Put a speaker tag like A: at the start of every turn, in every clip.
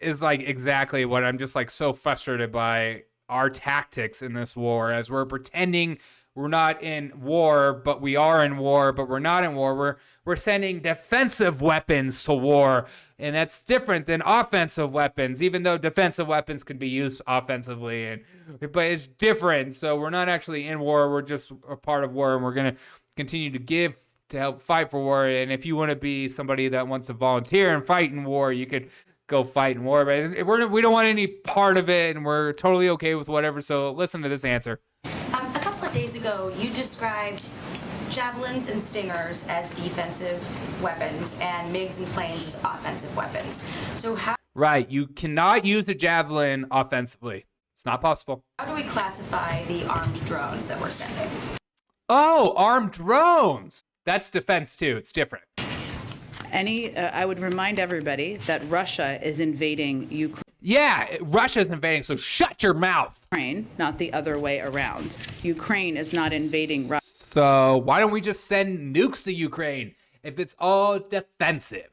A: is like exactly what I'm just like so frustrated by our tactics in this war, as we're pretending we're not in war, but we are in war, but we're not in war. We're sending defensive weapons to war, and that's different than offensive weapons, even though defensive weapons could be used offensively, but it's different. So we're not actually in war. We're just a part of war, and we're going to continue to give to help fight for war. And if you want to be somebody that wants to volunteer and fight in war, you could go fight in war. But we don't want any part of it, and we're totally okay with whatever. So listen to this answer.
B: A couple of days ago, you described javelins and stingers as defensive weapons and MiGs and planes as offensive weapons. So
A: Right, you cannot use the javelin offensively. It's not possible.
B: How do we classify the armed drones that we're sending?
A: Oh, armed drones. That's defense too. It's different.
C: I would remind everybody that Russia is invading Ukraine.
A: Yeah, Russia's invading, so shut your mouth.
C: Not the other way around. Ukraine is not invading Russia.
A: So why don't we just send nukes to Ukraine if it's all defensive?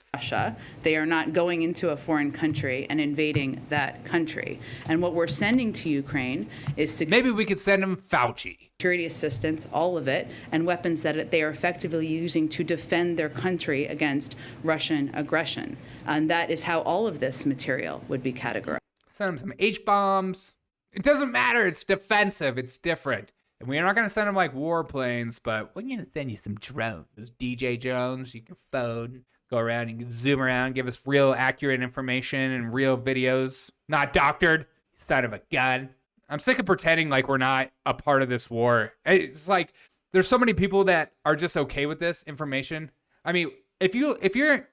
C: They are not going into a foreign country and invading that country. And what we're sending to Ukraine is
A: maybe we could send them Fauci.
C: Security assistance, all of it, and weapons that they are effectively using to defend their country against Russian aggression. And that is how all of this material would be categorized.
A: Send them some H-bombs. It doesn't matter. It's defensive. It's different. And we're not going to send them like warplanes, but we're going to send you some drones. Those DJ drones, you can phone, go around, you can zoom around, give us real accurate information and real videos. Not doctored. Son of a gun. I'm sick of pretending like we're not a part of this war. It's like there's so many people that are just okay with this information. I mean, if you're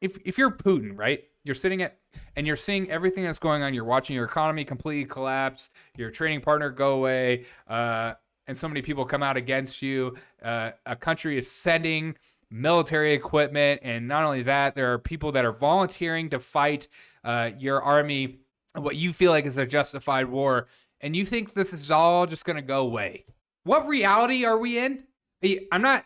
A: Putin, right? You're sitting and you're seeing everything that's going on. You're watching your economy completely collapse, your trading partner go away, and so many people come out against you. A country is sending military equipment, and not only that, there are people that are volunteering to fight your army, what you feel like is a justified war, and you think this is all just going to go away. What reality are we in? I'm not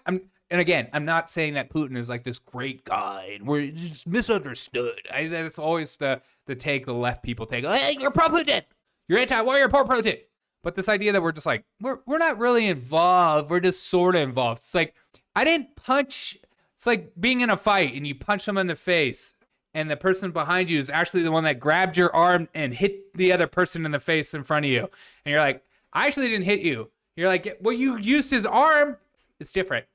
A: saying that Putin is like this great guy, and we're just misunderstood. That's always the take the left people take. Hey, you're pro-Putin. You're anti-war, you're pro-Putin. But this idea that we're just like, we're not really involved. We're just sort of involved. It's like, I didn't punch. It's like being in a fight and you punch someone in the face and the person behind you is actually the one that grabbed your arm and hit the other person in the face in front of you. And you're like, I actually didn't hit you. You're like, well, you used his arm. It's different.